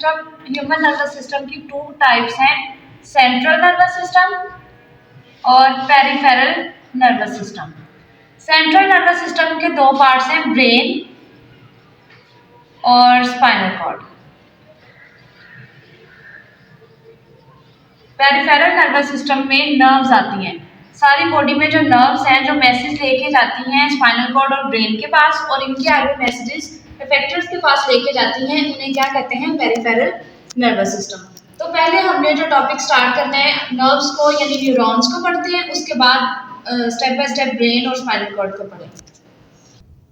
System, human nervous system की 2 types हैं, central nervous system और peripheral nervous system. Central nervous system के 2 parts हैं, ब्रेन और spinal cord. Peripheral nervous system में नर्व्स आती हैं, सारी बॉडी में जो नर्व्स हैं जो मैसेज लेके जाती हैं स्पाइनल कॉर्ड और ब्रेन के पास, और इनके आगे मैसेजेस इफेक्टर्स के पास लेके जाती हैं, उन्हें क्या कहते हैं, पेरिफेरल नर्वस सिस्टम। तो पहले हमने जो टॉपिक स्टार्ट करना है नर्व्स को यानी न्यूरॉन्स को पढ़ते हैं, उसके बाद स्टेप बाय स्टेप ब्रेन और स्पाइनल कॉर्ड को पढ़ेंगे।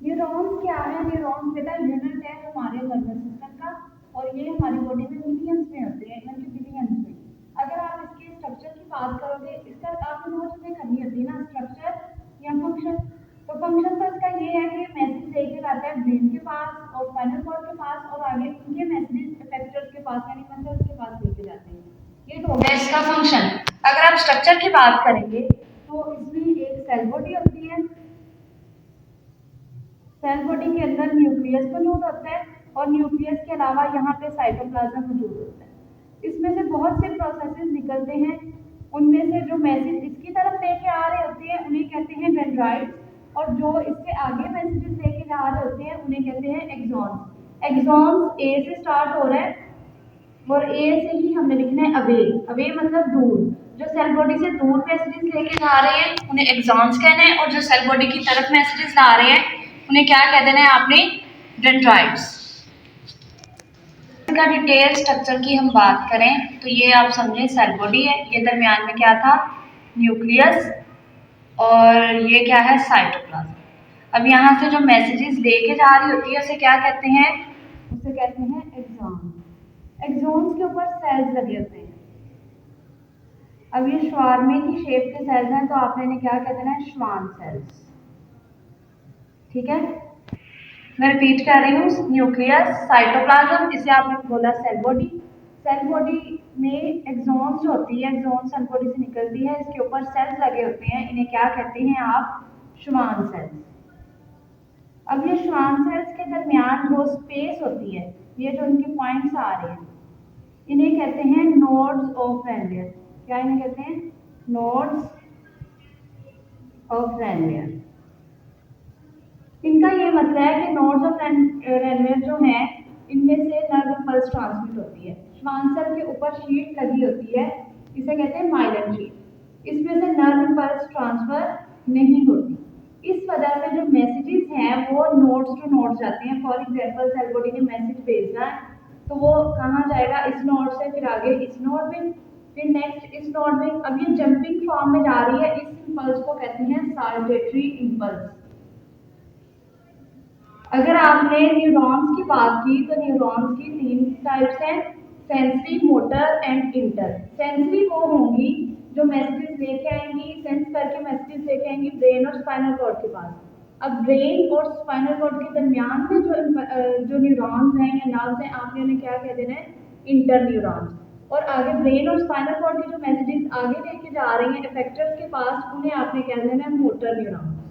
न्यूरॉन्स क्या है? न्यूरॉन्स बेटा यूनिट है हमारे नर्वस सिस्टम का, और ये हमारी बॉडी में मिलियंस में होते हैं, यानी बिलियंस में। अगर आप इसके स्ट्रक्चर की बात करोगे, इसका आपने 2 चीजें करनी होती है ना, स्ट्रक्चर या फंक्शन। तो फंक्शन तो इसका ये है कि मैसेज लेके जाता है ब्रेन के पास और स्पाइनल कॉर्ड के पास, और आगे उनके मैसेजेस इफेक्टर्स के पास यानी मसल्स के पास लेके जाते हैं। ये तो हो गया इसका फंक्शन। अगर आप स्ट्रक्चर की बात करेंगे तो इसमें एक सेल बॉडी होती है, सेल बॉडी के अंदर न्यूक्लियस मौजूद होता है, और न्यूक्लियस के अलावा यहाँ पे साइटोप्लाज्म मौजूद होता है। इसमें से बहुत से प्रोसेसेस निकलते हैं, उनमें से जो मैसेज इसकी तरफ लेके आ रहे होते हैं उन्हें कहते हैं डेंड्राइट्स, और जो इससे आगे मैसेजेस लेके जा रहे होते हैं उन्हें कहते हैं एक्सॉन्स। एक्सॉन्स ए से स्टार्ट हो रहा है, और ए से ही हमने लिखना है अवे। अवे मतलब दूर, जो सेल बॉडी से दूर मैसेजेस लेके जा रहे हैं उन्हें एक्सॉन्स कहना है, और जो सेल बॉडी की तरफ मैसेजेस ला रहे हैं उन्हें क्या कह देना है आपने, डेंड्राइट्स। इसका डिटेल स्ट्रक्चर की हम बात करें तो ये आप समझें सेल बॉडी है, ये दरमियान में क्या था, न्यूक्लियस, और ये क्या है, साइटोप्लाज्म। अब यहाँ से जो मैसेजेस लेके जा रही होती है उसे क्या कहते हैं, उसे कहते हैं एक्सॉन्स। एक्सॉन्स के ऊपर सेल्स लगे होते हैं। अब ये श्वार्मे की शेप के सेल्स हैं, तो आपने इन्हें क्या कह देना है, श्वान सेल्स। ठीक है, मैं रिपीट कर रही हूँ, न्यूक्लियस, साइटोप्लाज्म, इसे आपने बोला सेल बॉडी। सेल बॉडी में एक्सॉन्स जो होती है, एक्सॉन सेल बॉडी से निकलती है, इसके ऊपर सेल्स लगे होते हैं, इन्हें क्या कहते हैं आप, श्वान सेल्स। अब ये श्वान सेल्स के दरमियान जो स्पेस होती है, ये जो इनके पॉइंट्स आ रहे हैं, इन्हें कहते हैं नोड्स ऑफ रैनवियर। क्या इन्हें कहते हैं, नोड्स ऑफ रैनवियर। इनका ये मतलब है कि नोड्स ऑफ रैनवियर जो हैं, इनमें से नर्व इम्पल्स ट्रांसमिट होती है। श्वान सेल के ऊपर शीट लगी होती है, इसे कहते हैं माइलिन शीट। इसमें से नर्व इम्पल्स ट्रांसफर नहीं होती, इस वजह से जो मैसेजेस हैं वो नोड्स टू नोड्स जाते हैं। फॉर एग्जांपल सेल बॉडी ने मैसेज भेजना है तो वो कहाँ जाएगा, इस नोड से, फिर आगे इस नोड में, फिर नेक्स्ट इस नोड में। अब ये जंपिंग फॉर्म में जा रही है, इस इम्पल्स को कहते हैं साल्टेटरी इम्पल्स। अगर आपने न्यूरॉन्स की बात की तो न्यूरॉन्स की 3 टाइप्स हैं, sensory, motor and inter. Sensory वो होंगी जो मैसेजेस लेके आएंगी, सेंस करके मैसेजेस लेके आएंगी ब्रेन और स्पाइनल कॉर्ड के पास। अब ब्रेन और स्पाइनल कॉर्ड के दरमियान में जो न्यूरॉन्स हैं या नर्व्स हैं, आपने उन्हें क्या कह देना है, इंटर न्यूरॉन्स। और आगे ब्रेन और स्पाइनल कॉर्ड के जो मैसेजेस आगे लेके जा रही हैं इफेक्टर्स के पास, उन्हें आपने कह देना है मोटर न्यूरॉन्स।